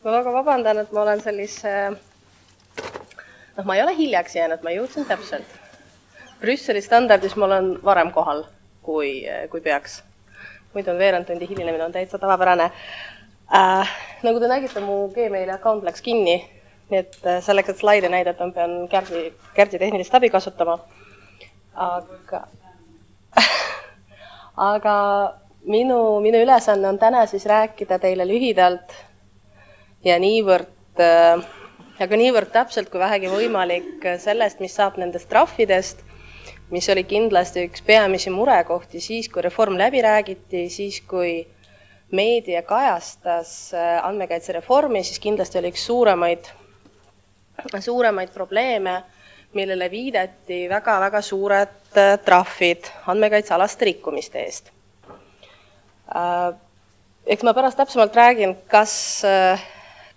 Ma väga vabandan, et ma olen sellise... ma ei ole hiljaks jäänud, ma jõudsin täpselt. Brüsseli standardis ma olen varem kohal, kui peaks. Muidu on veerand tundi hilinemine on täitsa tavapärane. Nagu te nägite, mu Gmaili account läks kinni, nii et selleks, et slaide näidata, ma pean Gerdi tehnilist abi kasutama. Aga minu ülesanne on täna siis rääkida teile lühidalt ja niivõrd täpselt kui vähegi võimalik sellest, mis saab nendest trahvidest, mis oli kindlasti üks peamisi murekohti siis, kui reform läbi räägiti, siis kui meedia kajastas andmekaitsereformi, siis kindlasti oli üks suuremaid probleeme, millele viidati väga-väga suured trahvid andmekaitsealaste rikkumiste eest. Eks ma pärast täpsemalt räägin,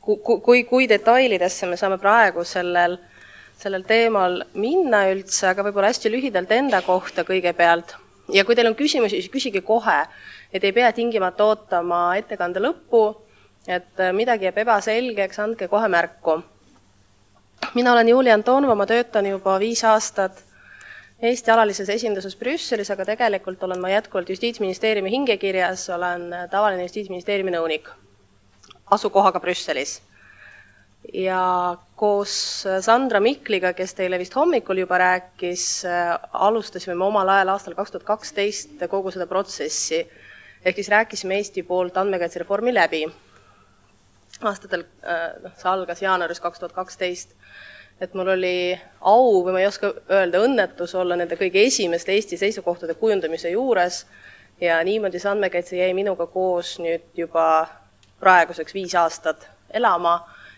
kui detailidesse me saame praegu sellel teemal minna üldse, aga võib-olla hästi lühidalt enda kohta kõigepealt. Ja kui teil on küsimusi, siis küsige kohe, et ei pea tingimata ootama ettekande lõppu, et midagi jääb ebaselgeks, andke kohe märku. Mina olen Julia Antonova, ma töötan juba 5 aastat Eesti alalises esinduses Brüsselis, aga tegelikult olen ma jätkuvalt Justiitsministeeriumi hingekirjas, olen tavaline Justiitsministeeriumi nõunik asukohaga Brüsselis. Ja koos Sandra Mikliga, kes teile vist hommikul juba rääkis, alustasime me omal ajal aastal 2012 kogu seda protsessi. Ehk siis rääkisime Eesti poolt andmekaitsereformi läbi. Aastatel see algas jaanuaris 2012. Et mul oli au, või ma ei oska öelda, õnnetus olla nende kõige esimeste Eesti seisukohtade kujundamise juures ja niimoodi see andmekaitse jäi minuga koos nüüd juba praeguseks 5 aastat elama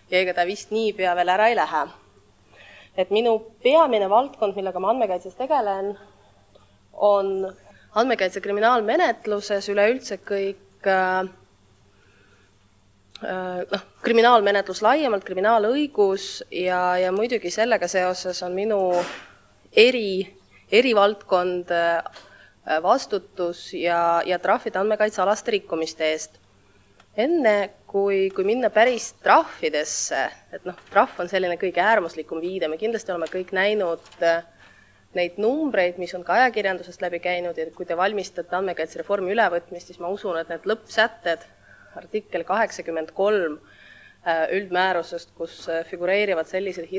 ja ega ta vist niipea veel ära ei lähe. Et minu peamine valdkond, millega ma andmekaitses tegelen, on andmekaitse kriminaalmenetluses üleüldse kõik kriminaalmenetlus laiemalt, kriminaalõigus ja muidugi sellega seoses on minu erivaldkond vastutus ja trahvide andmekaitsealaste rikkumiste eest. Enne kui minna päris trahvidesse, et trahv on selline kõige äärmuslikum viide, me kindlasti oleme kõik näinud neid numbreid, mis on ka ajakirjandusest läbi käinud ja kui te valmistate andmekaitsereformi ülevõtmist, siis ma usun, et need lõppsätted artikkel 83 üldmäärusest, kus figureerivad sellised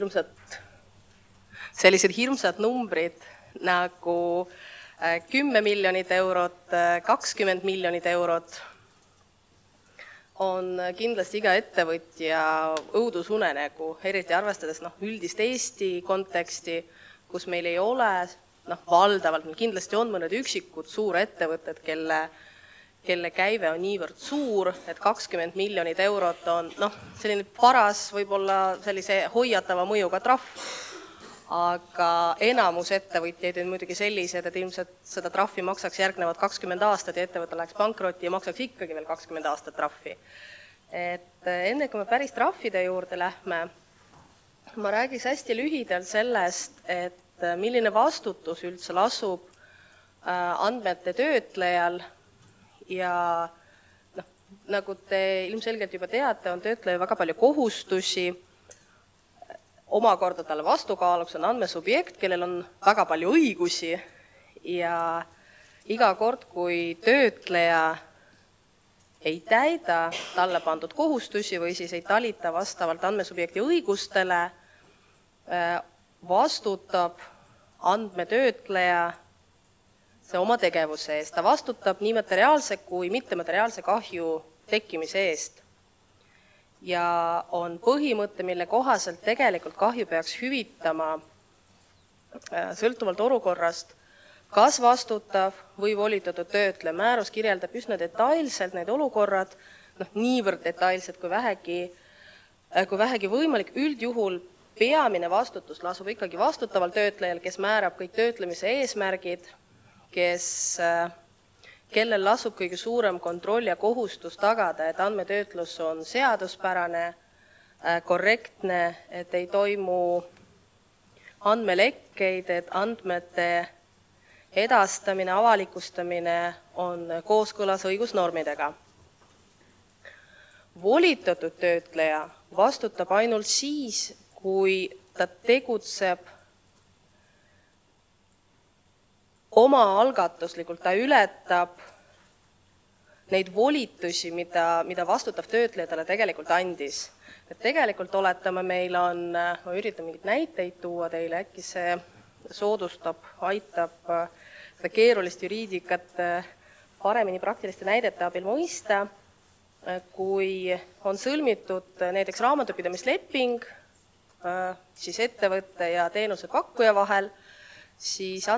hirmsad numbrid nagu 10 miljonit eurot, 20 miljonit eurot, on kindlasti iga ettevõtja õudusunenägu, eriti arvestades üldist Eesti konteksti, kus meil ei ole, valdavalt, meil kindlasti on mõned üksikud suurettevõtted, kelle käive on niivõrd suur, et 20 miljonit eurot on selline paras, võib-olla sellise hoiatava mõjuga trahv, aga enamus ettevõtjaid on muidugi sellised, et ilmselt seda trahvi maksaks järgnevad 20 aastat ja ettevõte läheks pankrotti ja maksaks ikkagi veel 20 aastat trahvi. Et enne kui me päris trahvide juurde lähme, ma räägiks hästi lühidalt sellest, et milline vastutus üldse lasub andmete töötlejal. Ja nagu te ilmselgelt juba teate, on töötleja väga palju kohustusi. Omakorda talle vastukaaluks on andmesubjekt, kellel on väga palju õigusi ja iga kord, kui töötleja ei täida talle pandud kohustusi või siis ei talita vastavalt andmesubjekti õigustele, vastutab andmetöötleja see oma tegevuse eest. Ta vastutab nii materiaalse kui mittemateriaalse kahju tekkimise eest. Ja on põhimõte, mille kohaselt tegelikult kahju peaks hüvitama sõltuvalt olukorrast, kas vastutav või volitatud töötleja. Määrus kirjeldab üsna detailselt need olukorrad, niivõrd detailselt kui vähegi võimalik. Üldjuhul peamine vastutus lasub ikkagi vastutaval töötlejal, kes määrab kõik töötlemise eesmärgid, kellel lasub kõige suurem kontroll ja kohustus tagada, et andmetöötlus on seaduspärane, korrektne, et ei toimu andmelekkeid, et andmete edastamine, avalikustamine on kooskõlas õigusnormidega. Volitatud töötleja vastutab ainult siis, kui ta tegutseb oma algatuslikult, ta ületab neid volitusi, mida vastutav töötleja talle tegelikult andis. Et tegelikult oletame, meil on, ma üritan mingit näiteid tuua teile, äkki see soodustab, aitab seda keerulist juriidikat paremini praktiliste näidete abil mõista, kui on sõlmitud näiteks raamatupidamisleping siis ettevõtte ja teenuse pakkuja vahel, siis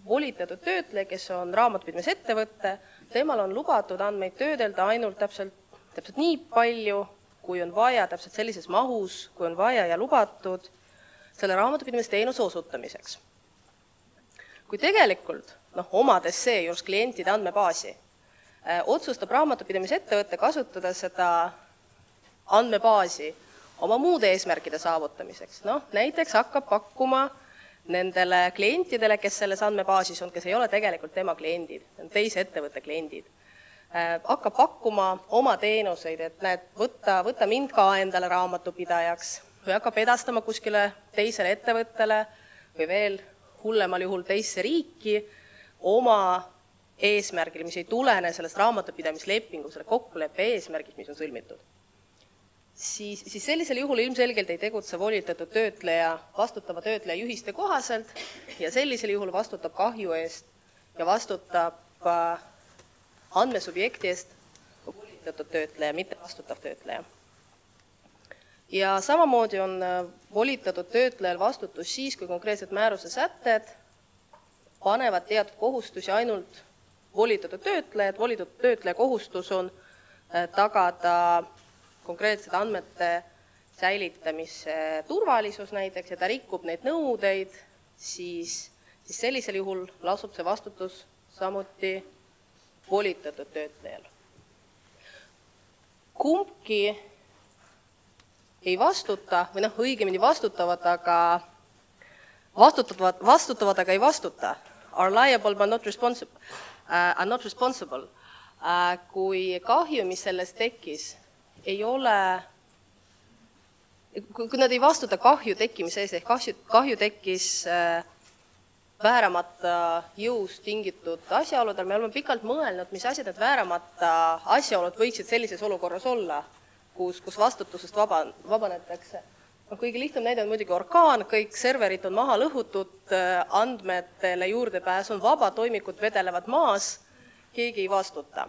volitatud töötleja, kes on raamatupidamisettevõte, temal on lubatud andmeid töödelda ainult täpselt nii palju, kui on vaja, täpselt sellises mahus, kui on vaja ja lubatud selle raamatupidamisteenuse osutamiseks. Kui tegelikult, omades seejuures klientide andmebaasi, otsustab raamatupidamisettevõte kasutada seda andmebaasi oma muude eesmärkide saavutamiseks. Näiteks hakkab pakkuma nendele klientidele, kes selles andmebaasis on, kes ei ole tegelikult tema kliendid, teise ettevõtte kliendid, hakkab pakkuma oma teenuseid, et näed, võta mind ka endale raamatupidajaks või hakkab edastama kuskile teisele ettevõttele või veel hullemal juhul teisse riiki oma eesmärgil, mis ei tulene sellest raamatupidamislepingu, selle kokkuleppe eesmärgist, mis on sõlmitud. Siis sellisel juhul ilmselgelt ei tegutse volitatud töötleja vastutava töötleja juhiste kohaselt ja sellisel juhul vastutab kahju eest ja vastutab andmesubjekti eest volitatud töötleja, mitte vastutav töötleja. Ja samamoodi on volitatud töötlejal vastutus siis, kui konkreetsed määruse sätted panevad teatud kohustusi ainult volitatud töötlejad. Volitatud töötleja kohustus on tagada konkreetsed andmete säilitamise turvalisus näiteks ja ta rikub neid nõudeid, siis sellisel juhul lasub see vastutus samuti volitatud töötlejal. Kumbki ei vastuta, või õigemini vastutavad, aga ei vastuta. Are liable but not responsible. Kui kahju, mis sellest tekkis, ei ole, kui nad ei vastuta kahju tekkimise ees, ehk kahju tekkis vääramata jõust tingitud asjaoludel, me oleme pikalt mõelnud, mis asjad need vääramata asjaolud võiksid sellises olukorras olla, kus vastutusest vabanetakse. Kõige lihtsam näide on muidugi orkaan, kõik serverid on maha lõhutud, andmetele juurdepääs on vaba, toimikud vedelevad maas, keegi ei vastuta.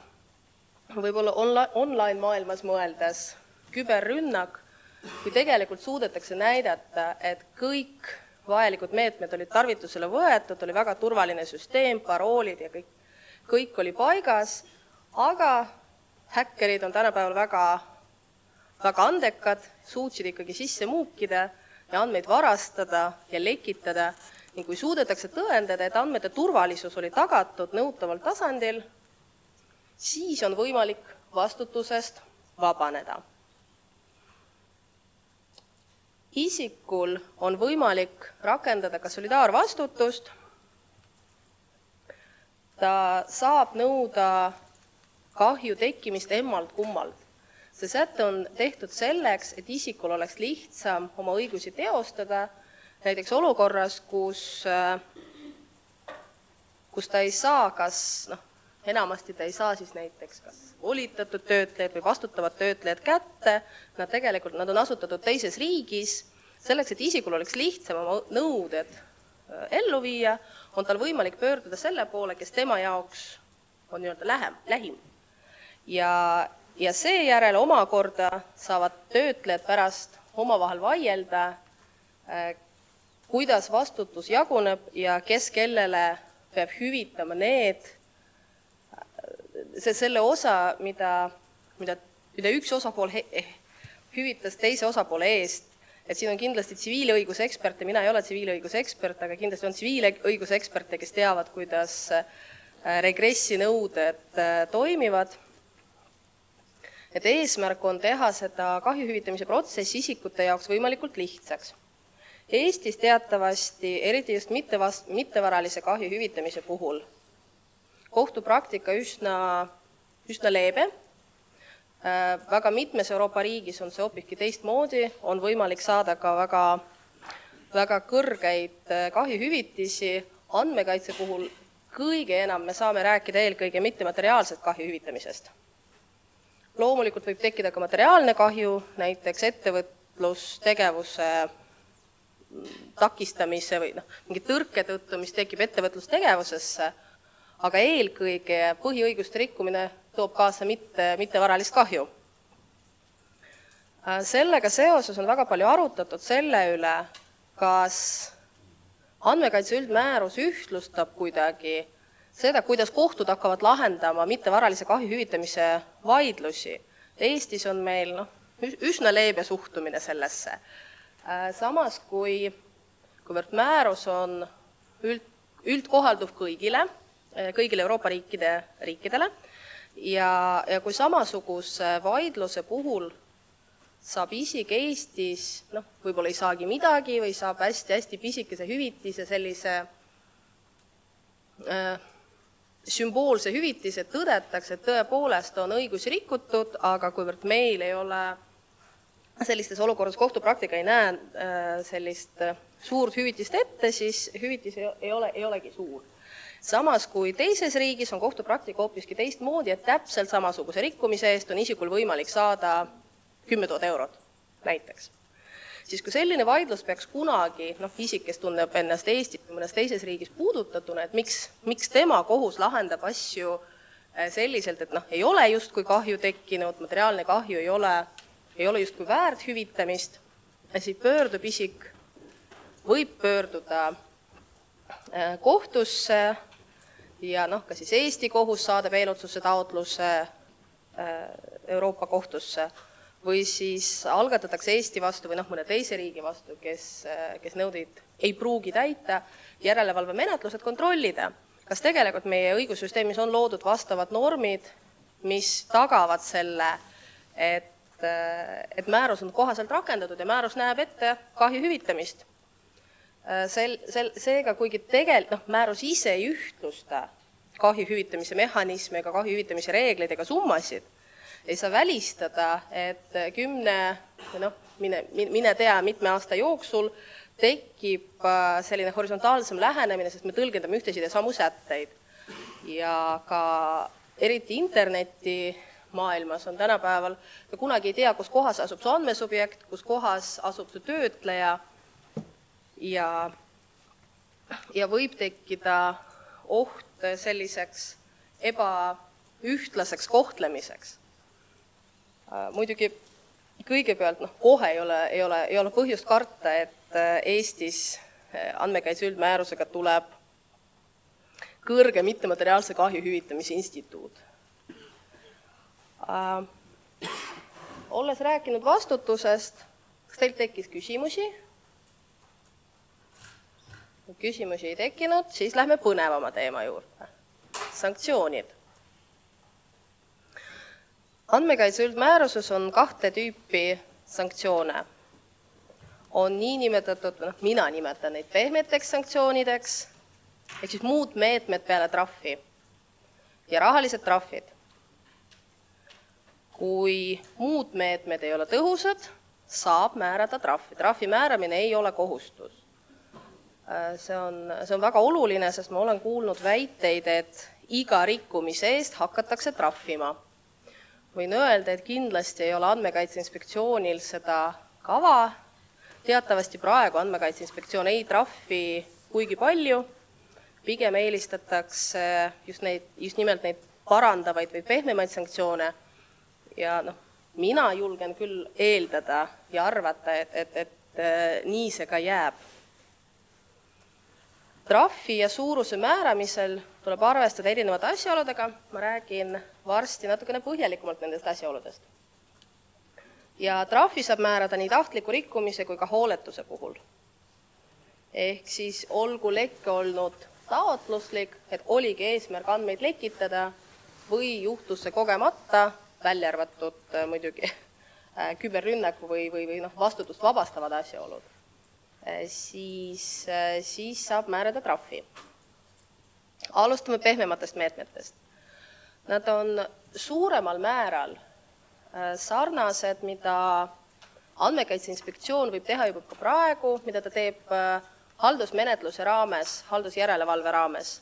Võib-olla online maailmas mõeldes küberrünnak, kui tegelikult suudetakse näidata, et kõik vajalikud meetmed olid tarvitusele võetud, oli väga turvaline süsteem, paroolid ja kõik oli paigas, aga häkkerid on tänapäeval väga andekad, suutsid ikkagi sisse muukida ja andmeid varastada ja lekitada ning kui suudetakse tõendada, et andmete turvalisus oli tagatud nõutaval tasandil, siis on võimalik vastutusest vabaneda. Isikul on võimalik rakendada ka solidaarvastutust. Ta saab nõuda kahju tekkimist emmalt kummalt. See säte on tehtud selleks, et isikul oleks lihtsam oma õigusi teostada, näiteks olukorras, kus ta ei saa enamasti ta ei saa siis näiteks kas volitatud töötlejad või vastutavad töötlejad kätte, nad on asutatud teises riigis, selleks, et isikul oleks lihtsam oma nõuded ellu viia, on tal võimalik pöörduda selle poole, kes tema jaoks on lähim. Ja seejärel omakorda saavad töötlejad pärast omavahel vaielda, kuidas vastutus jaguneb ja kes kellele peab hüvitama selle osa, mida üks osapool hüvitas teise osapoole eest. Et siin on kindlasti tsiviilõiguseksperte, mina ei ole tsiviilõigusekspert, aga kindlasti on tsiviilõiguseksperte, kes teavad, kuidas regressinõuded toimivad. Et eesmärk on teha seda kahju hüvitamise protsessi isikute jaoks võimalikult lihtsaks. Eestis teatavasti, eriti just mittevaralise kahju hüvitamise puhul, kohtupraktika üsna leebe. Väga mitmes Euroopa riigis on see hoopiski teistmoodi, on võimalik saada ka väga kõrgeid kahjuhüvitisi. Andmekaitse puhul kõige enam me saame rääkida eelkõige mittemateriaalset kahju hüvitamisest. Loomulikult võib tekkida ka materiaalne kahju, näiteks ettevõtlustegevuse takistamise või mingi tõrke tõttu, mis tekib ettevõtlustegevusesse, aga eelkõige põhiõiguste rikkumine toob kaasa mittevaralist kahju. Sellega seoses on väga palju arutatud selle üle, kas andmekaitse üldmäärus ühtlustab kuidagi seda, kuidas kohtud hakkavad lahendama mittevaralise kahju hüvitamise vaidlusi. Eestis on meil üsna leebe suhtumine sellesse. Samas, kuivõrd määrus on üldkohalduv kõigile Euroopa riikidele ja kui samasuguse vaidluse puhul saab isik Eestis, võib-olla ei saagi midagi või saab hästi pisikese hüvitise, sellise sümboolse hüvitise, tõdetakse, et tõepoolest on õigusi rikutud, aga kuivõrd meil ei ole sellistes olukorras kohtupraktika ei näe sellist suurt hüvitist ette, siis hüvitis ei olegi suur. Samas, kui teises riigis on kohtupraktika hoopiski teistmoodi, et täpselt samasuguse rikkumise eest on isikul võimalik saada 10 000 eurot näiteks. Siis kui selline vaidlus peaks kunagi, isik, kes tunneb ennast Eestis või mõnes teises riigis puudutatuna, et miks tema kohus lahendab asju selliselt, et ei ole justkui kahju tekkinud, materiaalne kahju ei ole justkui väärt hüvitamist, siis pöördub isik, võib pöörduda kohtusse ja ka siis Eesti kohus saadab eelotsuse taotluse Euroopa kohtusse või siis algatatakse Eesti vastu või mõne teise riigi vastu, kes nõudeid ei pruugi täita, järelevalvemenetlused kontrollida, kas tegelikult meie õigussüsteemis on loodud vastavad normid, mis tagavad selle, et määrus on kohaselt rakendatud ja määrus näeb ette kahju hüvitamist. Seega, kuigi tegelikult määrus ise ei ühtlusta kahju hüvitamise mehhanisme ega kahju hüvitamise reegleid ega summasid, ei saa välistada, et mine tea mitme aasta jooksul tekib selline horisontaalsem lähenemine, sest me tõlgendame ühtesid ja samu sätteid. Ja ka eriti interneti maailmas on tänapäeval, ja kunagi ei tea, kus kohas asub su andmesubjekt, kus kohas asub su töötleja ja võib tekkida oht selliseks ebaühtlaseks kohtlemiseks. Muidugi kõigepealt kohe ei ole põhjust karta, et Eestis andmekaitse üldmäärusega tuleb kõrge mittemateriaalse kahju hüvitamise instituut. Olles rääkinud vastutusest, kas teil tekkis küsimusi? Kui küsimusi ei tekkinud, siis lähme põnevama teema juurde. Sanktsioonid. Andmekaitse üldmääruses on 2 tüüpi sanktsioone. On nii nimetatud, mina nimetan neid pehmeteks sanktsioonideks, ehk siis muud meetmed peale trahvi ja rahalised trahvid. Kui muud meetmed ei ole tõhusad, saab määrata trahvi. Trahvi määramine ei ole kohustus. See on väga oluline, sest ma olen kuulnud väiteid, et iga rikkumise eest hakatakse trahvima. Võin öelda, et kindlasti ei ole Andmekaitse Inspektsioonil seda kava. Teatavasti praegu Andmekaitse Inspektsioon ei trahvi kuigi palju. Pigem eelistatakse just nimelt neid parandavaid või pehmemaid sanktsioone. Ja mina julgen küll eeldada ja arvata, et nii see ka jääb. Trahvi ja suuruse määramisel tuleb arvestada erinevate asjaoludega. Ma räägin varsti natukene põhjalikumalt nendest asjaoludest. Ja trahvi saab määrada nii tahtliku rikkumise kui ka hooletuse puhul. Ehk siis olgu lekke olnud taotluslik, et oligi eesmärk andmeid lekitada või juhtus see kogemata, välja arvatud muidugi küberrünnaku või vastutust vabastavad asjaolud. Siis saab määrada trahvi. Alustame pehmematest meetmetest. Nad on suuremal määral sarnased, mida Andmekaitse Inspektsioon võib teha juba ka praegu, mida ta teeb haldusmenetluse raames, haldusjärelevalve raames.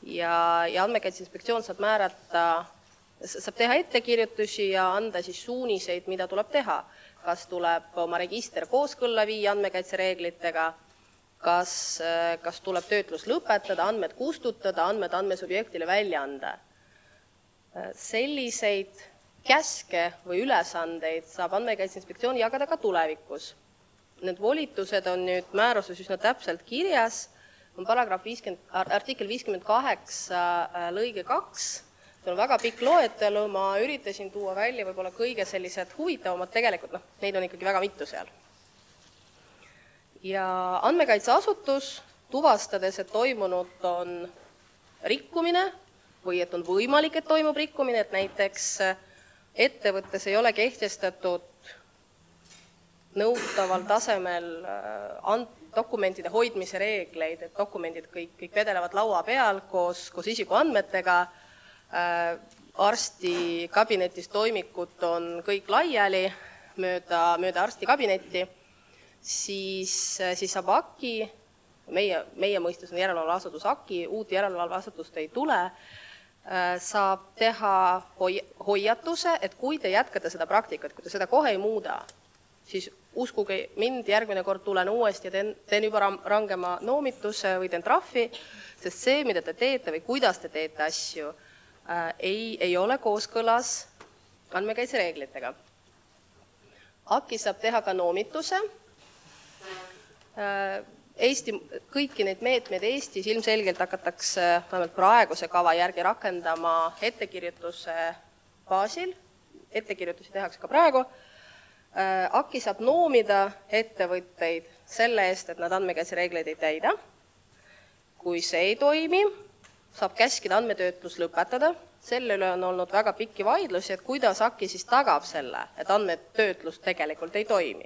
Ja Andmekaitse Inspektsioon saab teha ettekirjutusi ja anda siis suuniseid, mida tuleb teha. Kas tuleb oma register kooskõlla viia andmekaitsereeglitega, kas tuleb töötlus lõpetada, andmed kustutada, andmed andmesubjektile välja anda. Selliseid käske või ülesandeid saab Andmekaitse Inspektsioon jagada ka tulevikus. Need volitused on nüüd määruses üsna täpselt kirjas, on artikkel 58 lõige 2, see on väga pikk loetelu, ma üritasin tuua välja võib-olla kõige sellised huvitavamad, tegelikult neid on ikkagi väga mitu seal. Ja andmekaitseasutus, tuvastades, et toimunud on rikkumine või et on võimalik, et toimub rikkumine, et näiteks ettevõttes ei ole kehtestatud nõutaval tasemel dokumentide hoidmise reegleid, et dokumendid kõik vedelevad laua peal koos isikuandmetega, arsti kabinetis toimikud on kõik laiali mööda arsti kabinetti, siis saab AKI, meie mõistes on järelevalveasutus AKI, uut järelevalveasutust ei tule, saab teha hoiatuse, et kui te jätkate seda praktikat, kui te seda kohe ei muuda, siis uskuge mind, järgmine kord tulen uuesti ja teen juba rangema noomituse või teen trahvi, sest see, mida te teete või kuidas te teete asju, ei ole kooskõlas andmekaitsereeglitega. AKI saab teha ka noomituse. Kõiki neid meetmeid Eestis ilmselgelt hakatakse vähemalt praeguse kava järgi rakendama ettekirjutuse baasil. Ettekirjutusi tehakse ka praegu. AKI saab noomida ettevõtteid selle eest, et nad andmekaitsereegleid ei täida. Kui see ei toimi, saab käskida andmetöötlus lõpetada. Selle üle on olnud väga pikki vaidlusi, et kuidas AKI siis tagab selle, et andmetöötlus tegelikult ei toimi.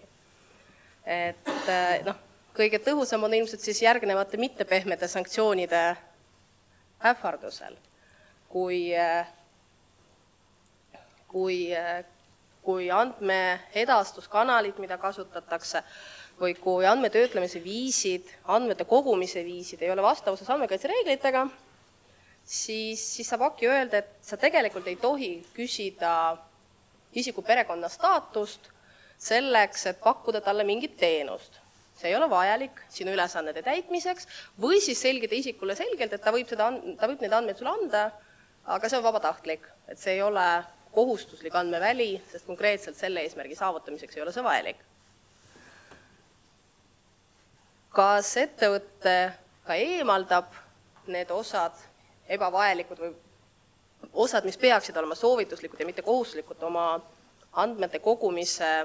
Kõige tõhusam on ilmselt siis järgnevate mittepehmete sanktsioonide ähvardusel. Kui andmeedastuskanalid, mida kasutatakse, või kui andmetöötlemise viisid, andmete kogumise viisid ei ole vastavuses andmekaitsereeglitega, siis saab AKI öelda, et sa tegelikult ei tohi küsida isiku perekonna staatust selleks, et pakkuda talle mingit teenust. See ei ole vajalik sinu ülesannete täitmiseks või siis selgida isikule selgelt, et ta võib neid andmeid sulle anda, aga see on vabatahtlik, et see ei ole kohustuslik andmeväli, sest konkreetselt selle eesmärgi saavutamiseks ei ole see vajalik. Kas ettevõte ka eemaldab need osad ebavajalikud või osad, mis peaksid olema soovituslikud ja mitte kohustuslikud oma andmete kogumise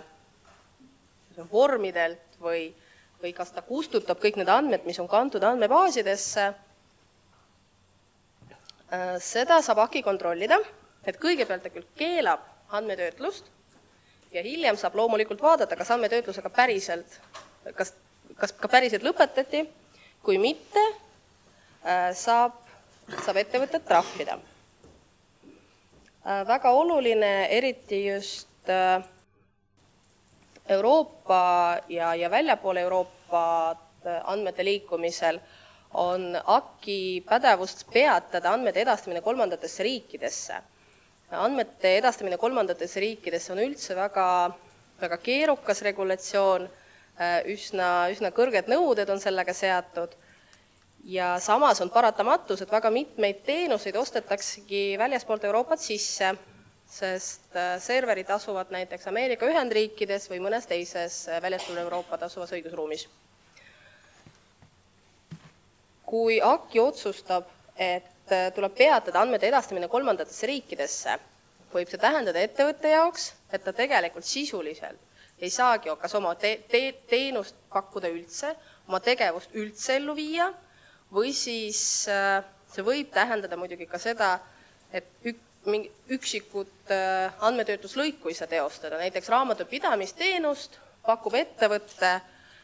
vormidelt või kas ta kustutab kõik need andmed, mis on kantud andmebaasidesse, seda saab AKI kontrollida, et kõigepealt ta küll keelab andmetöötlust ja hiljem saab loomulikult vaadata, kas andmetöötlusega kas ka päriselt lõpetati, kui mitte, saab ettevõtet trahvida. Väga oluline, eriti just Euroopa ja väljapoole Euroopat andmete liikumisel on AKI pädevust peatada andmete edastamine kolmandatesse riikidesse. Andmete edastamine kolmandatesse riikidesse on üldse väga keerukas regulatsioon, üsna kõrged nõuded on sellega seatud ja samas on paratamatus, et väga mitmeid teenuseid ostetaksegi väljaspoolt Euroopat sisse, sest serverid asuvad näiteks Ameerika Ühendriikides või mõnes teises väljaspool Euroopat asuvas õigusruumis. Kui AKI otsustab, et tuleb peatada andmete edastamine kolmandatesse riikidesse, võib see tähendada ettevõtte jaoks, et ta tegelikult sisuliselt ei saagi kas oma teenust pakkuda üldse, oma tegevust üldse ellu viia, või siis see võib tähendada muidugi ka seda, et üksikut andmetöötluslõiku ei saa teostada. Näiteks raamatupidamisteenust pakub ettevõtte,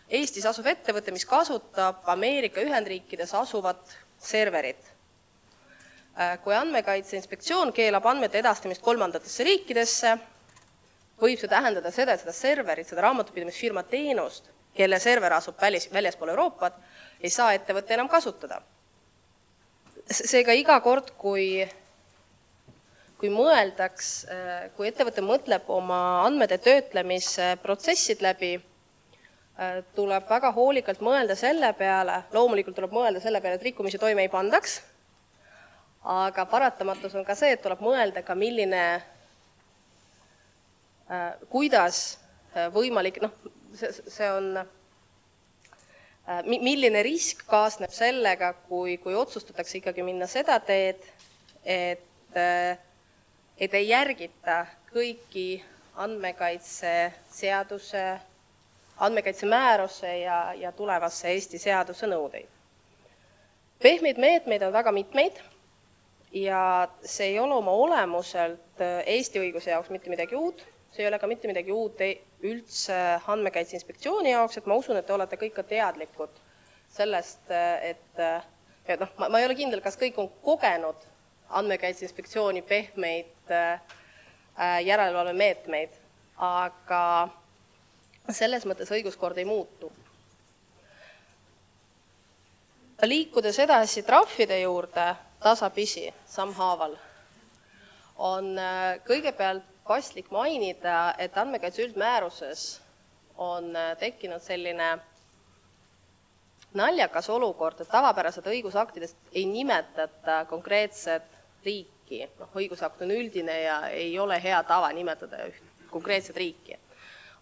Eestis asuv ettevõte, mis kasutab Ameerika Ühendriikides asuvat serverit. Kui Andmekaitse Inspektsioon keelab andmete edastamist kolmandatesse riikidesse, võib see tähendada seda, et seda serverit, seda raamatupidamisfirma teenust, kelle server asub väljaspool Euroopat, ei saa ettevõte enam kasutada. Seega iga kord, kui mõeldaks, kui ettevõte mõtleb oma andmete töötlemise protsessid läbi, tuleb väga hoolikalt mõelda selle peale, loomulikult tuleb mõelda selle peale, et rikkumisi toime ei pandaks, aga paratamatus on ka see, et tuleb mõelda ka kuidas võimalik, see on, milline risk kaasneb sellega, kui otsustatakse ikkagi minna seda teed, et ei järgita kõiki andmekaitseseaduse, andmekaitsemääruse ja tulevasse Eesti seaduse nõudeid. Pehmeid meetmeid on väga mitmeid ja see ei ole oma olemuselt Eesti õiguse jaoks mitte midagi uut, see ei ole ka mitte midagi uut üldse Andmekaitse Inspektsiooni jaoks, et ma usun, et te olete kõik ka teadlikud sellest, et ma ei ole kindel, kas kõik on kogenud Andmekaitse Inspektsiooni pehmeid järelevalvemeetmeid, aga selles mõttes õiguskord ei muutu. Liikudes edasi trahvide juurde tasapisi, sammhaaval, on kõigepealt paslik mainida, et andmekaitse üldmääruses on tekkinud selline naljakas olukord, et tavapärased õigusaktidest ei nimetata konkreetset riiki. Õigusakt on üldine ja ei ole hea tava nimetada konkreetset riiki.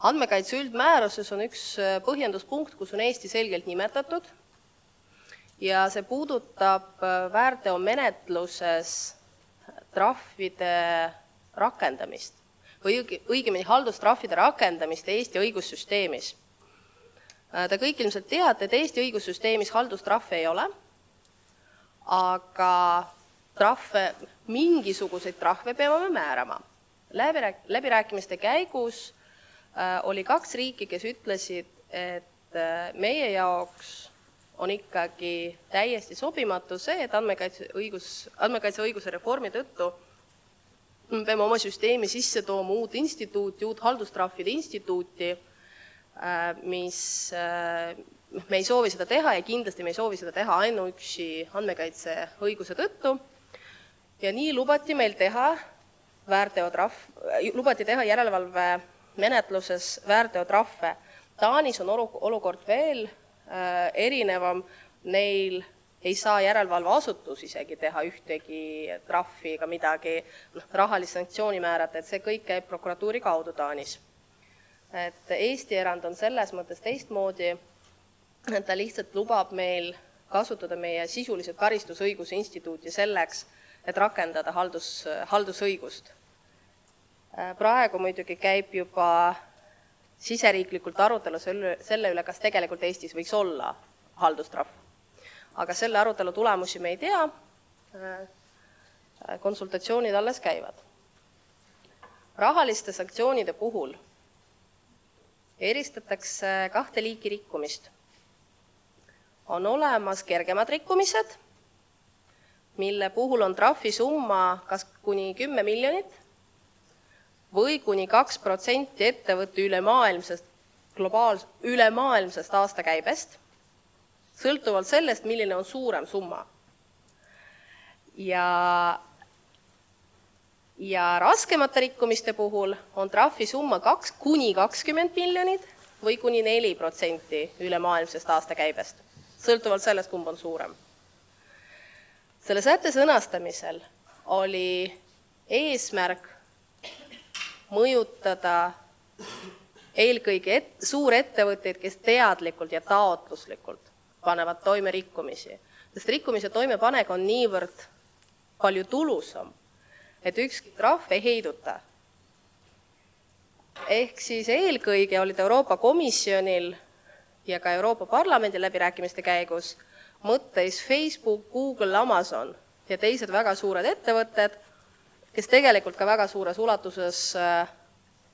Andmekaitse üldmääruses on üks põhjenduspunkt, kus on Eesti selgelt nimetatud ja see puudutab väärteomenetluses trahvide rakendamist või õigemini haldustrahvide rakendamist Eesti õigussüsteemis. Te kõik ilmselt teate, et Eesti õigussüsteemis haldustrahve ei ole, aga mingisuguseid trahve peame määrama. Läbirääkimiste käigus oli 2 riiki, kes ütlesid, et meie jaoks on ikkagi täiesti sobimatu see, et andmekaitse õiguse reformi tõttu me peame oma süsteemi sisse tooma uut instituuti, uut haldustrahvide instituuti, mis me ei soovi seda teha ja kindlasti me ei soovi seda teha ainuüksi andmekaitse õiguse tõttu. Ja nii lubati meil teha järelevalve menetluses väärteotrahve. Taanis on olukord veel erinevam, neil ei saa järelevalveasutus isegi teha ühtegi trahvi ega midagi rahalist sanktsiooni määrata, et see kõik käib prokuratuuri kaudu Taanis. Et Eesti erand on selles mõttes teistmoodi, et ta lihtsalt lubab meil kasutada meie sisuliselt karistusõiguse instituuti selleks, et rakendada haldusõigust. Praegu muidugi käib juba siseriiklikult arutelu selle üle, kas tegelikult Eestis võiks olla haldustrahv. Aga selle arutelu tulemusi me ei tea, konsultatsioonid alles käivad. Rahaliste sanktsioonide puhul eristatakse 2 liiki rikkumist. On olemas kergemad rikkumised, mille puhul on trahvisumma kas kuni 10 miljonit või kuni 2% ettevõtte ülemaailmsest aastakäibest, sõltuvalt sellest, milline on suurem summa. Ja raskemate rikkumiste puhul on trahvisumma kuni 20 miljonit või kuni 4% ülemaailmsest aastakäibest, sõltuvalt sellest, kumb on suurem. Selle sätte sõnastamisel oli eesmärk mõjutada eelkõige suurettevõtteid, kes teadlikult ja taotluslikult panevad toime rikkumisi. Sest rikkumise toimepanek on niivõrd palju tulusam, et ükski trahv ei heiduta. Ehk siis eelkõige olid Euroopa Komisjonil ja ka Euroopa Parlamendi läbirääkimiste käigus mõtteis Facebook, Google, Amazon ja teised väga suured ettevõtted, kes tegelikult ka väga suures ulatuses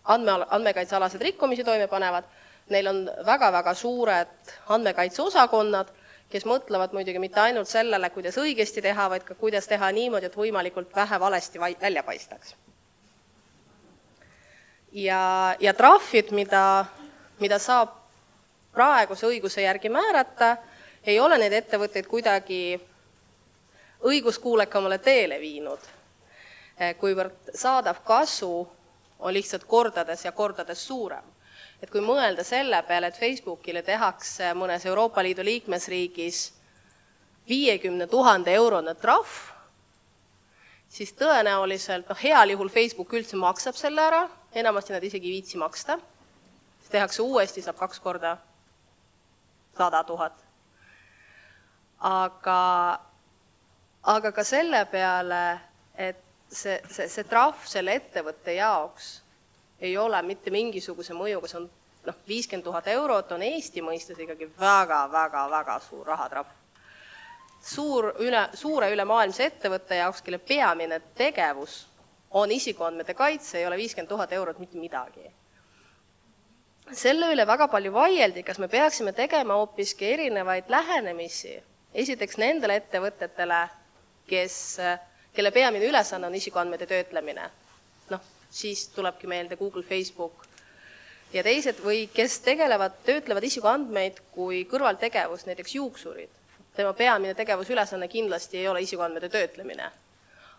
andmekaitsealased rikkumisi toime panevad. Neil on väga-väga suured andmekaitseosakonnad, kes mõtlevad muidugi mitte ainult sellele, kuidas õigesti teha, vaid ka kuidas teha niimoodi, et võimalikult vähe valesti välja paistaks. ja trahvid, mida saab praeguse õiguse järgi määrata, ei ole neid ettevõtteid kuidagi õiguskuulekamale teele viinud, kuivõrd saadav kasu on lihtsalt kordades ja kordades suurem. Et kui mõelda selle peale, et Facebookile tehakse mõnes Euroopa Liidu liikmesriigis 50 000 eurone trahv, siis tõenäoliselt heal juhul Facebook üldse maksab selle ära, enamasti nad isegi viitsi maksta, siis tehakse uuesti, saab 2 korda 100 000. Aga ka selle peale, et see trahv selle ettevõtte jaoks ei ole mitte mingisuguse mõjuga, see on 50 000 eurot on Eesti mõistes ikkagi väga suur rahatrahv. Suure ülemaailmse ettevõtte jaoks, kelle peamine tegevus on isikuandmete kaitse, ei ole 50 000 eurot mitte midagi. Selle üle väga palju vaieldi, kas me peaksime tegema hoopiski erinevaid lähenemisi. Esiteks nendele ettevõtetele, kelle peamine ülesanne on isikuandmete töötlemine. Siis tulebki meelde Google, Facebook ja teised või kes töötlevad isikuandmeid kui kõrvaltegevus, näiteks juuksurid. Tema peamine tegevusülesanne kindlasti ei ole isikuandmete töötlemine.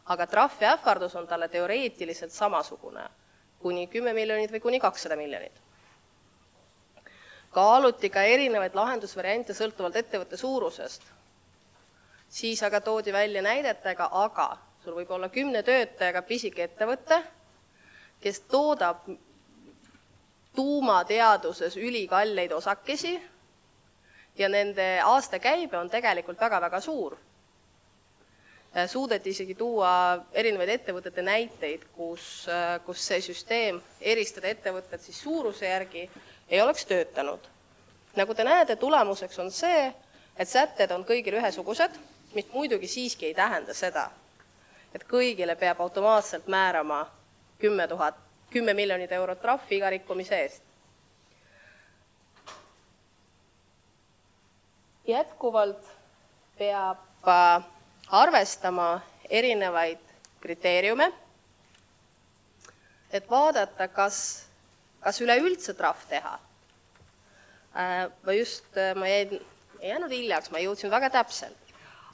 Aga trahv ja ähvardus on talle teoreetiliselt samasugune, kuni 10 miljonit või kuni 200 miljonit. Kaaluti ka erinevaid lahendusvariante sõltuvalt ettevõtte suurusest. Siis aga toodi välja näidetega, aga sul võib olla 10 töötajaga pisike ettevõtte, kes toodab tuumateaduses ülikalleid osakesi ja nende aastakäibe on tegelikult väga suur. Suudeti isegi tuua erinevaid ettevõtete näiteid, kus see süsteem eristada ettevõtted siis suuruse järgi ei oleks töötanud. Nagu te näete, tulemuseks on see, et sätted on kõigil ühesugused, mis muidugi siiski ei tähenda seda, et kõigile peab automaatselt määrama 10 miljonit eurot trahvi iga rikkumise eest. Jätkuvalt peab arvestama erinevaid kriteeriume, et vaadata, kas üleüldse trahv teha. Ma ei jäänud hiljaks, ma jõudsin väga täpselt.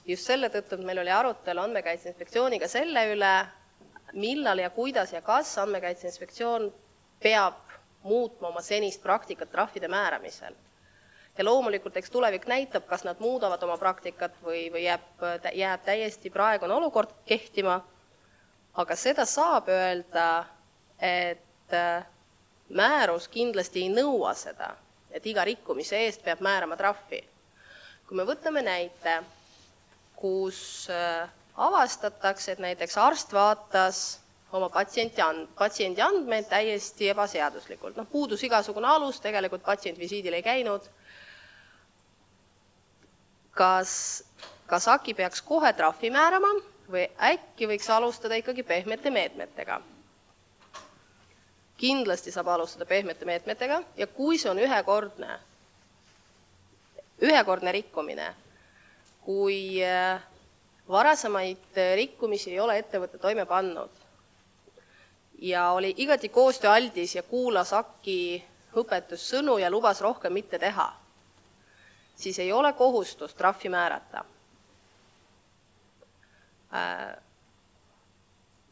Just selle tõttu, et meil oli arutelu Andmekaitse Inspektsiooniga selle üle, millal ja kuidas ja kas Andmekaitse Inspektsioon peab muutma oma senist praktikat trahvide määramisel. Ja loomulikult eks tulevik näitab, kas nad muudavad oma praktikat või jääb täiesti praegune olukord kehtima, aga seda saab öelda, et määrus kindlasti ei nõua seda, et iga rikkumise eest peab määrama trahvi. Kui me võtame näite, kus avastatakse, et näiteks arst vaatas oma patsiendi andmeid täiesti ebaseaduslikult. Puudus igasugune alus, tegelikult patsient visiidil ei käinud. Kas AKI peaks kohe trahvi määrama või äkki võiks alustada ikkagi pehmete meetmetega? Kindlasti saab alustada pehmete meetmetega ja kui see on ühekordne rikkumine, kui varasemaid rikkumisi ei ole ettevõtte toime pannud ja oli igati koostööaldis ja kuulas AKI õpetussõnu ja lubas rohkem mitte teha, siis ei ole kohustust trahvi määrata.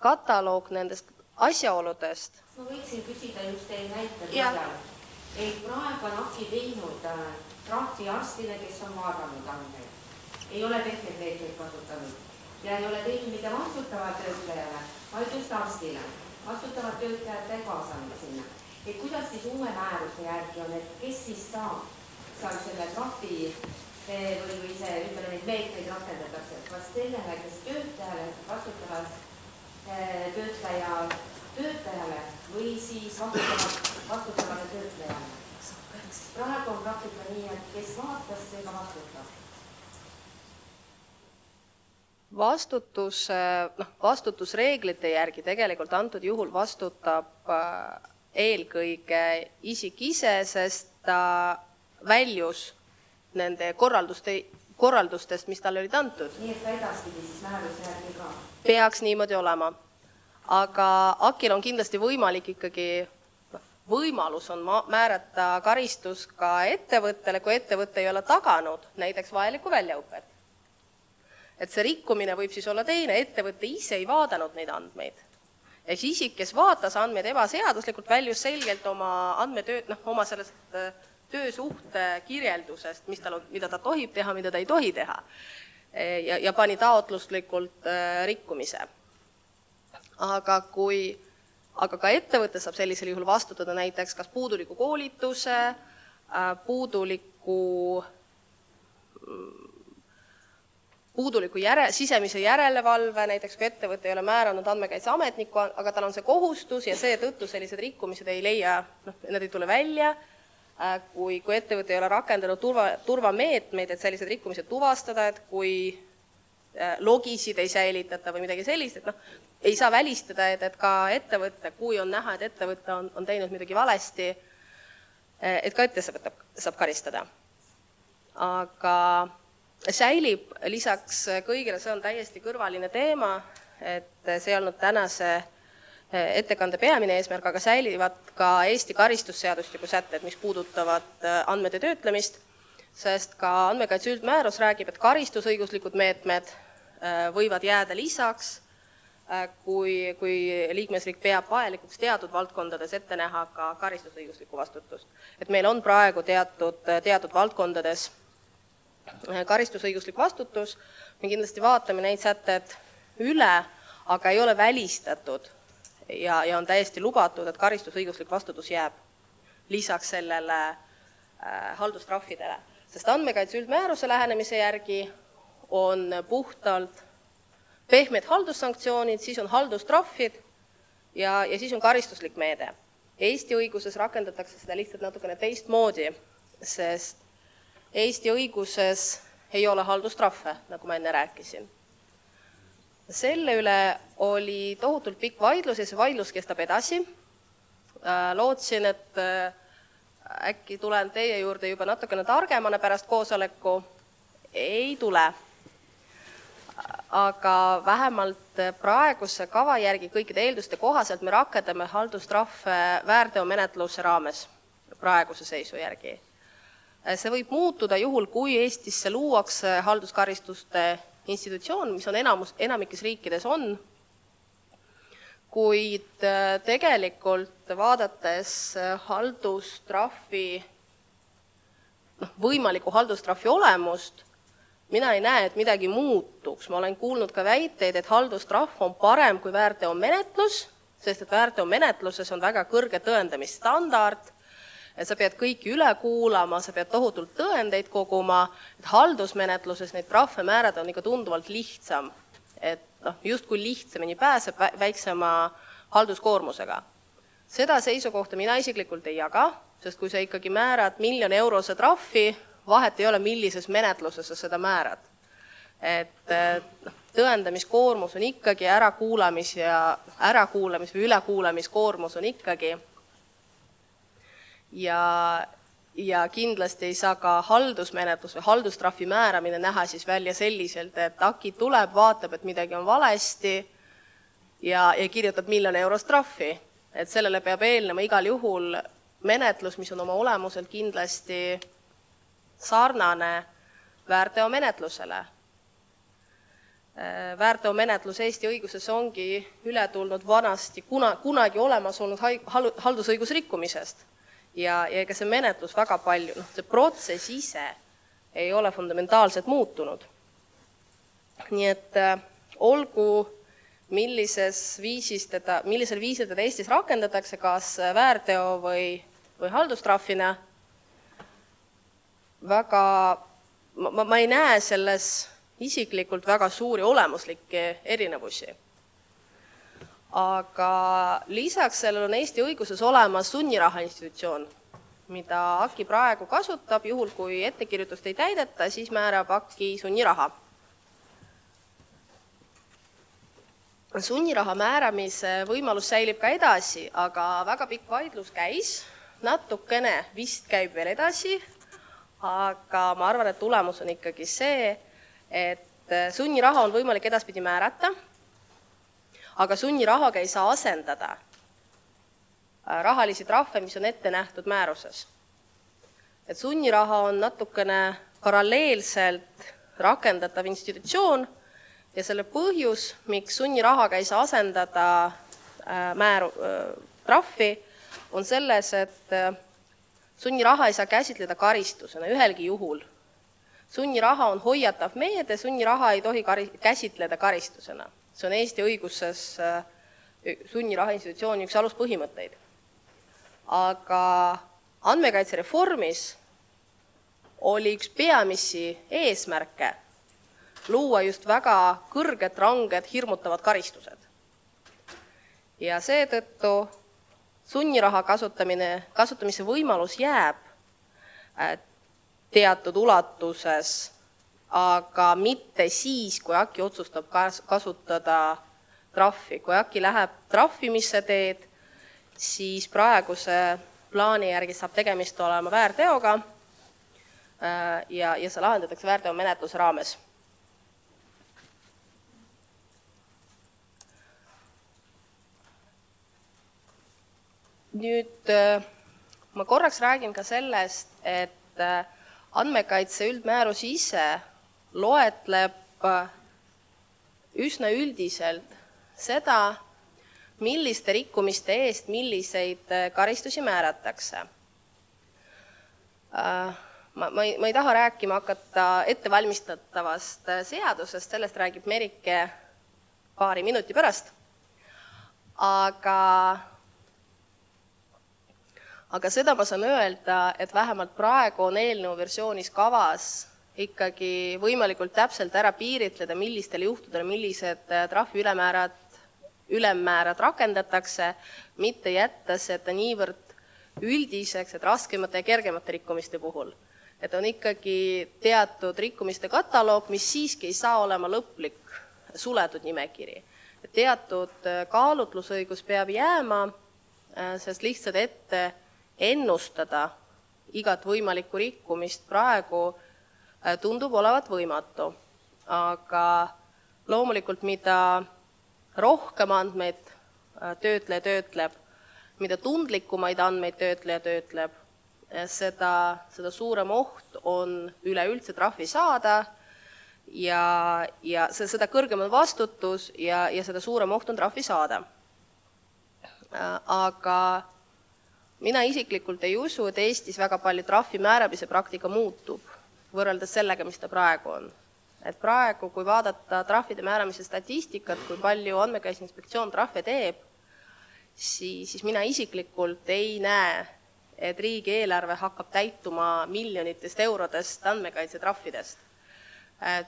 Kataloog nendest asjaoludest. Ma võiksin küsida just teie näitel põhjal. Praegu on AKI teinud trahvi arstile, kes on vaadanud andmeid. Ei ole pehmed meetmeid kasutanud ja ei ole teinud mitte vastutavad töötlejale, vaid just arstile. Vastutavad töötlejad ei kaasanud sinna. Et kuidas siis uue määruse järgi on, et kes siis saab selle trahvi või see, ütleme, neid meetmeid rakendatakse? Kas sellele, kes töötajale, vastutavad töötajale või siis vastutavale töötlejale? Praegu on praktika nii, et kes vaatas, see ka vastutab. Vastutusreeglite järgi tegelikult antud juhul vastutab eelkõige isik ise, sest ta väljus nende korraldustest, mis talle olid antud. Nii et edaspidi siis määruse järgi ka? Peaks niimoodi olema. Aga AKIL on kindlasti võimalik ikkagi võimalus on määrata karistus ka ettevõttele, kui ettevõte ei ole taganud näiteks vajalikku väljaõpet. Et see rikkumine võib siis olla teine, ettevõte ise ei vaadanud neid andmeid. Ehk isik, kes vaatas andmeid ebaseaduslikult, väljus selgelt oma andmetööd, oma sellest töösuhte kirjeldusest, mida ta tohib teha, mida ta ei tohi teha. Ja pani taotluslikult rikkumise. Aga ka ettevõte saab sellisel juhul vastutada näiteks kas puuduliku koolituse, puuduliku sisemise järelevalve, näiteks kui ettevõte ei ole määranud andmekaitseametnikku, aga tal on see kohustus ja seetõttu sellised rikkumised ei leia, need ei tule välja, kui ettevõte ei ole rakendanud turvameetmeid, et sellised rikkumised tuvastada, et kui logisid ei säilitata või midagi sellist, et ei saa välistada, et ka ettevõtte, kui on näha, et ettevõte on teinud midagi valesti, et ka ettevõte saab karistada. Aga säilib lisaks kõigile, see on täiesti kõrvaline teema, et see ei olnud tänase ettekande peamine eesmärk, aga säilivad ka Eesti karistusseadustiku sätted, mis puudutavad andmete töötlemist, sest ka andmekaitse üldmäärus räägib, et karistusõiguslikud meetmed võivad jääda lisaks, kui liikmesriik peab vajalikuks teatud valdkondades ette näha ka karistusõiguslikku vastutust. Et meil on praegu teatud valdkondades karistusõiguslik vastutus, me kindlasti vaatame neid sätted üle, aga ei ole välistatud ja on täiesti lubatud, et karistusõiguslik vastutus jääb lisaks sellele haldustrahvidele. Sest andmekaitse üldmääruse lähenemise järgi on puhtalt pehmed haldussanktsioonid, siis on haldustrahvid ja siis on karistuslik meede. Eesti õiguses rakendatakse seda lihtsalt natukene teistmoodi, sest Eesti õiguses ei ole haldustrahve, nagu ma enne rääkisin. Selle üle oli tohutult pikk vaidlus ja see vaidlus kestab edasi. Lootsin, et äkki tulen teie juurde juba natukene targemana pärast koosoleku. Ei tule. Aga vähemalt praeguse kava järgi kõikide eelduste kohaselt me rakendame haldustrahve väärteomenetluse raames praeguse seisu järgi. See võib muutuda juhul, kui Eestisse luuakse halduskaristuste institutsioon, mis on enamikes riikides on, kuid tegelikult vaadates võimaliku haldustrahvi olemust, mina ei näe, et midagi muutuks. Ma olen kuulnud ka väiteid, et haldustrahv on parem kui väärteomenetlus, sest et väärteomenetluses on väga kõrge tõendamisstandard, et sa pead kõiki üle kuulama, sa pead tohutult tõendeid koguma, et haldusmenetluses neid trahve määrada on ikka tunduvalt lihtsam. Et just kui lihtsamini pääseb väiksema halduskoormusega. Seda seisukohta mina isiklikult ei jaga, sest kui sa ikkagi määrad 1 000 000 eurose trahvi, vahet ei ole, millises menetluses sa seda määrad. Et tõendamiskoormus on ikkagi ärakuulamis või ülekuulamiskoormus on ikkagi ja kindlasti ei saa ka haldusmenetlus või haldustrahvi määramine näha siis välja selliselt, et AKI tuleb, vaatab, et midagi on valesti ja kirjutab 1 000 000 eurost trahvi. Et sellele peab eelnema igal juhul menetlus, mis on oma olemuselt kindlasti sarnane väärteomenetlusele. Väärteomenetlus Eesti õiguses ongi üle tulnud vanasti kunagi olemas olnud haldusõigusrikkumisest. Ja ega see menetlus väga palju, see protsess ise ei ole fundamentaalselt muutunud. Nii et olgu, millisel viisil teda Eestis rakendatakse, kas väärteo või haldustrahvina, ma ei näe selles isiklikult väga suuri olemuslikke erinevusi. Aga lisaks sellel on Eesti õiguses olemas sunniraha institutsioon, mida AKI praegu kasutab, juhul kui ettekirjutust ei täideta, siis määrab AKI sunniraha. Sunniraha määramise võimalus säilib ka edasi, aga väga pikk vaidlus käis, natukene vist käib veel edasi, aga ma arvan, et tulemus on ikkagi see, et sunniraha on võimalik edaspidi määrata, aga sunnirahaga ei saa asendada rahalisi trahve, mis on ette nähtud määruses. Et sunniraha on natukene paralleelselt rakendatav institutsioon ja selle põhjus, miks sunnirahaga ei saa asendada trahvi, on selles, et sunniraha ei saa käsitleda karistusena ühelgi juhul. Sunniraha on hoiatav meede, sunniraha ei tohi käsitleda karistusena. See on Eesti õiguses sunniraha institutsiooni üks aluspõhimõtteid. Aga andmekaitsereformis oli üks peamisi eesmärke luua just väga kõrged, ranged, hirmutavad karistused. Ja seetõttu sunniraha kasutamise võimalus jääb teatud ulatuses, aga mitte siis, kui äkki otsustab kasutada trahvi. Kui äkki läheb trahvimisse teed, siis praeguse plaani järgi saab tegemist olema väärteoga ja see lahendatakse väärteomenetluse raames. Nüüd ma korraks räägin ka sellest, et andmekaitse üldmäärus ise loetleb üsna üldiselt seda, milliste rikkumiste eest milliseid karistusi määratakse. Ma ei taha rääkima hakata ettevalmistatavast seadusest, sellest räägib Merike paari minuti pärast, aga seda ma saan öelda, et vähemalt praegu on eelnõu versioonis kavas ikkagi võimalikult täpselt ära piiritleda, millistel juhtudel millised trahvi ülemmäärad rakendatakse, mitte jätta seda niivõrd üldiseks, et raskemate ja kergemate rikkumiste puhul. Et on ikkagi teatud rikkumiste kataloog, mis siiski ei saa olema lõplik suletud nimekiri. Teatud kaalutlusõigus peab jääma, sest lihtsalt ette ennustada igat võimalikku rikkumist praegu tundub olevat võimatu. Aga loomulikult, mida rohkem andmeid töötleja töötleb, mida tundlikumaid andmeid töötleja töötleb, seda suurem oht on üleüldse trahvi saada ja seda kõrgem on vastutus ja seda suurem oht on trahvi saada. Aga mina isiklikult ei usu, et Eestis väga palju trahvi määramise praktika muutub võrreldes sellega, mis ta praegu on. Et praegu, kui vaadata trahvide määramise statistikat, kui palju Andmekaitse Inspektsioon trahve teeb, siis mina isiklikult ei näe, et riigieelarve hakkab täituma miljonitest eurodest andmekaitse trahvidest.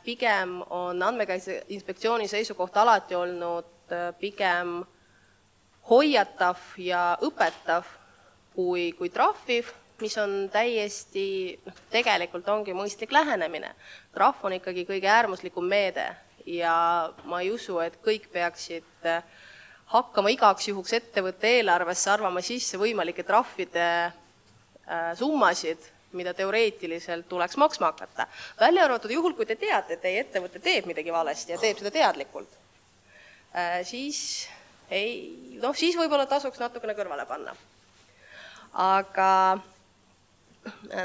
Pigem on Andmekaitse Inspektsiooni seisukoht alati olnud pigem hoiatav ja õpetav kui trahviv, mis on täiesti, tegelikult ongi mõistlik lähenemine. Trahv on ikkagi kõige äärmuslikum meede ja ma ei usu, et kõik peaksid hakkama igaks juhuks ettevõtte eelarvesse arvama sisse võimalike trahvide summasid, mida teoreetiliselt tuleks maksma hakata. Välja arvatud juhul, kui te teate, et teie ettevõte teeb midagi valesti ja teeb seda teadlikult, siis võib-olla tasuks natukene kõrvale panna. Aga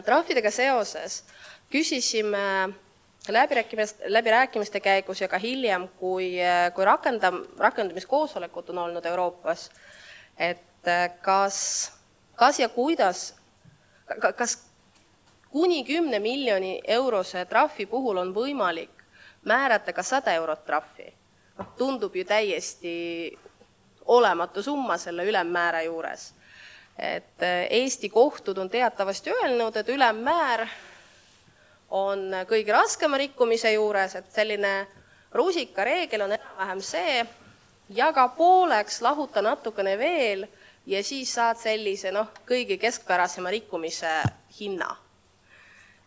trahvidega seoses küsisime läbirääkimiste käigus ja ka hiljem, kui rakendamiskoosolekud on olnud Euroopas, et kas ja kuidas, kas kuni 10 miljoni eurose trahvi puhul on võimalik määrata ka 100 eurot trahvi. Tundub ju täiesti olematu summa selle ülemmäära juures. Et Eesti kohtud on teatavasti öelnud, et ülemmäär on kõige raskema rikkumise juures, et selline rusika reegel on enam-vähem see, jaga pooleks, lahuta natukene veel ja siis saad sellise kõige keskpärasema rikkumise hinna.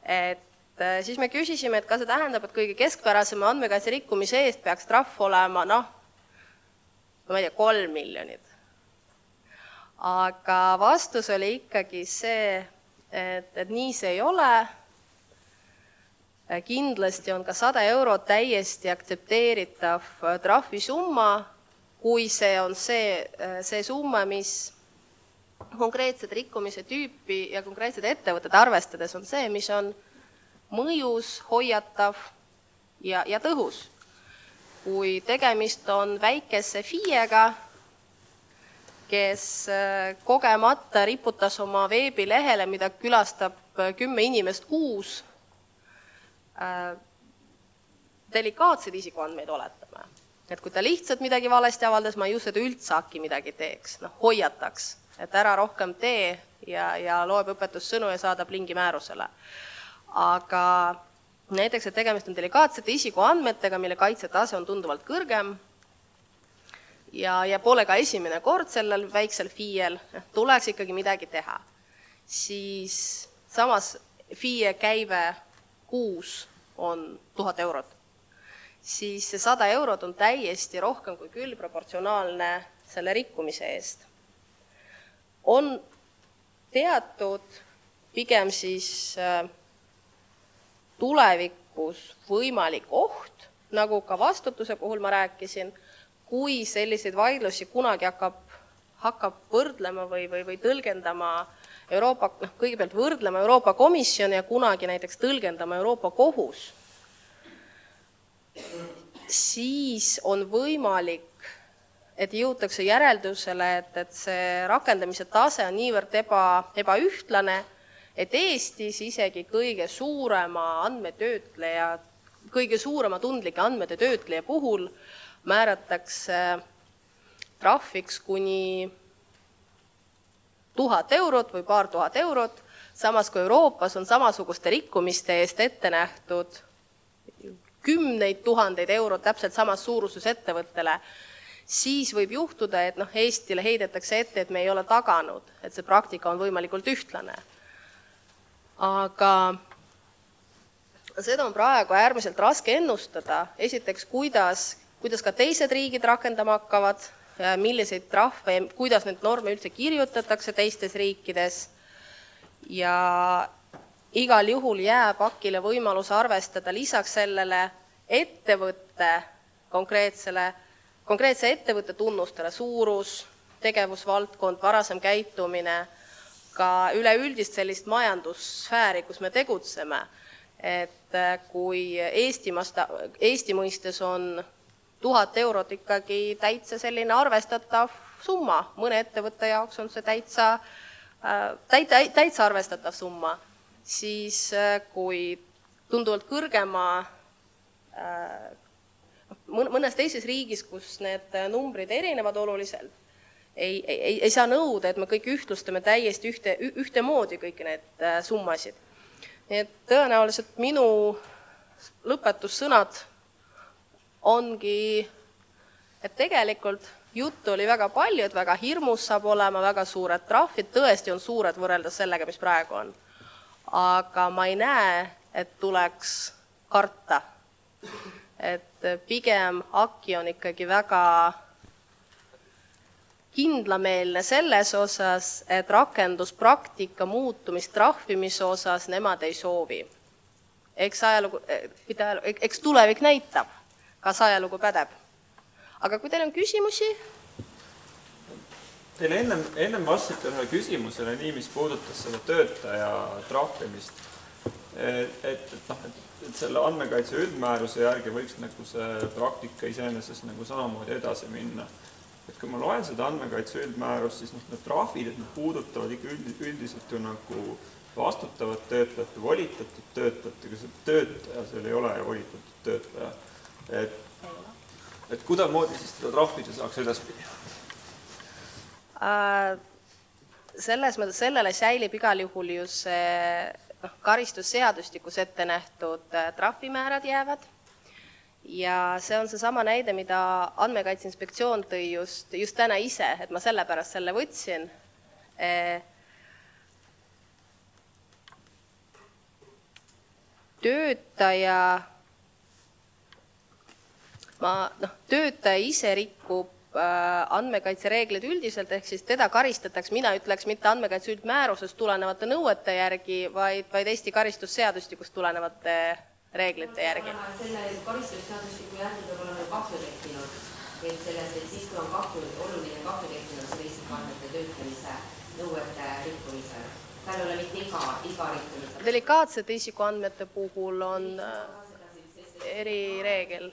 Et siis me küsisime, et kas see tähendab, et kõige keskpärasema andmekaitse rikkumise eest peaks trahv olema 3 miljonit. Aga vastus oli ikkagi see, et nii see ei ole. Kindlasti on ka 100 eurot täiesti aktsepteeritav trahvisumma, kui see on see summa, mis konkreetset rikkumise tüüpi ja konkreetsed ettevõtted arvestades on see, mis on mõjus, hoiatav ja tõhus. Kui tegemist on väikese FIE-ga, kes kogemata riputas oma veebilehele, mida külastab 10 inimest kuus, delikaatseid isikuandmeid oletame. Et kui ta lihtsalt midagi valesti avaldas, ma ei usu, et üldse äkki midagi teeks, hoiataks, et ära rohkem tee ja loeb õpetussõnu ja saadab lingi määrusele. Aga näiteks, et tegemist on delikaatsete isikuandmetega, mille kaitsetase on tunduvalt kõrgem ja pole ka esimene kord sellel väiksel FIE-l, tuleks ikkagi midagi teha. Siis samas FIE käive kuus on 1000 eurot. Siis see 100 eurot on täiesti rohkem kui küll proportsionaalne selle rikkumise eest. On teatud pigem siis tulevikus võimalik oht, nagu ka vastutuse puhul ma rääkisin, kui selliseid vaidlusi kunagi hakkab võrdlema või tõlgendama kõigepealt võrdlema Euroopa Komisjon ja kunagi näiteks tõlgendama Euroopa Kohus, siis on võimalik, et jõutakse järeldusele, et see rakendamise tase on niivõrd ebaühtlane, et Eestis isegi kõige suurema tundlike andmete töötleja puhul määratakse trahviks kuni 1000 eurot või paar tuhat eurot, samas kui Euroopas on samasuguste rikkumiste eest ette nähtud 10 000 eurot täpselt samas suuruses ettevõttele, siis võib juhtuda, et Eestile heidetakse ette, et me ei ole taganud, et see praktika on võimalikult ühtlane. Aga seda on praegu äärmiselt raske ennustada. Esiteks, kuidas ka teised riigid rakendama hakkavad, milliseid trahve, kuidas need norme üldse kirjutatakse teistes riikides ja igal juhul jääb AKile võimalus arvestada lisaks sellele konkreetse ettevõtte tunnustele, suurus, tegevusvaldkond, varasem käitumine, ka üleüldist sellist majandussfääri, kus me tegutseme. Et kui Eesti mõistes on 1000 eurot ikkagi täitsa selline arvestatav summa, mõne ettevõtte jaoks on see täitsa arvestatav summa, siis kui tunduvalt kõrgema mõnes teises riigis, kus need numbrid erinevad oluliselt, ei saa nõuda, et me kõik ühtlustame täiesti ühtemoodi kõiki need summasid. Nii et tõenäoliselt minu lõpetussõnad ongi, et tegelikult juttu oli väga palju, et väga hirmus saab olema, väga suured trahvid, tõesti on suured võrreldes sellega, mis praegu on. Aga ma ei näe, et tuleks karta. Et pigem AKI on ikkagi väga kindlameelne selles osas, et rakenduspraktika muutumist trahvimise osas nemad ei soovi. Eks tulevik näitab, kas ajalugu pädeb. Aga kui teil on küsimusi? Teile ennem vastasite ühe küsimusele nii, mis puudutas selle töötaja trahvimist. Et selle andmekaitse üldmääruse järgi võiks see praktika iseenesest samamoodi edasi minna. Et kui ma loen seda andmekaitse üldmäärust, siis need trahvid, et need puudutavad ikka üldiselt ju vastutavat töötajat ja volitatud töötajat, ega see töötaja seal ei ole ja volitatud töötaja. Et kuidamoodi siis seda trahvida saaks edaspidi? Selles mõttes sellele säilib igal juhul ju see karistusseadustikus ette nähtud trahvimäärad jäävad. Ja see on see sama näide, mida Andmekaitse Inspektsioon tõi just täna ise, et ma sellepärast selle võtsin. Töötaja ise rikub andmekaitsereeglid üldiselt, ehk siis teda karistatakse, mina ütleks mitte andmekaitse üldmäärusest tulenevate nõuete järgi, vaid Eesti karistusseadustikust tulenevate reeglite järgi. Selle karistusseadustiku järgi peab olema kahju tekkinud, et siis kui on oluline kahju tekkinud selle isikuandmete töötlemise nõuete rikkumisel. Tal ei ole mitte iga rikkumisel. Delikaatsete isikuandmete puhul on erireegel.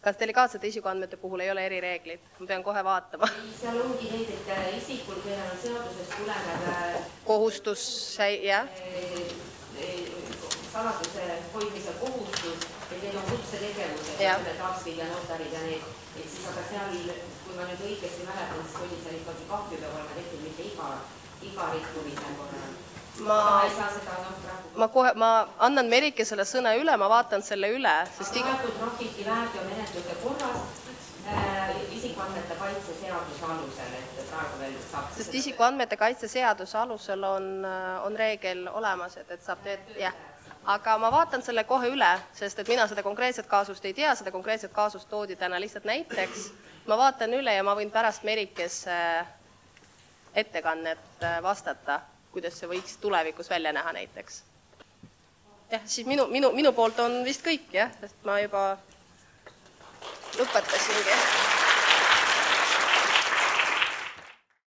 Kas delikaatsete isikuandmete puhul ei ole erireeglid? Ma pean kohe vaatama. Seal ongi neid, et isikul, kellel on seadusest tulenev kohustus, jah. Saladuse hoidmise kohustus, et need on kutsetegevused, need arstid ja notarid ja need, et siis aga seal, kui ma nüüd õigesti mäletan, siis oli seal ikkagi kahju peab olema tehtud mitte iga rikkumise korral. Ma annan Merikesele sõna üle, ma vaatan selle üle. Praegu trahviti väärteomenetluse korras isikuandmete kaitse seaduse alusel, et praegu veel saab... Sest isikuandmete kaitse seaduse alusel on reegel olemas, et saab jah. Aga ma vaatan selle kohe üle, sest et mina seda konkreetset kaasust ei tea, seda konkreetset kaasust toodi täna lihtsalt näiteks. Ma vaatan üle ja ma võin pärast Merikese ettekannet vastata, kuidas see võiks tulevikus välja näha näiteks. Jah, siis minu poolt on vist kõik, jah, sest ma juba lõpetasingi.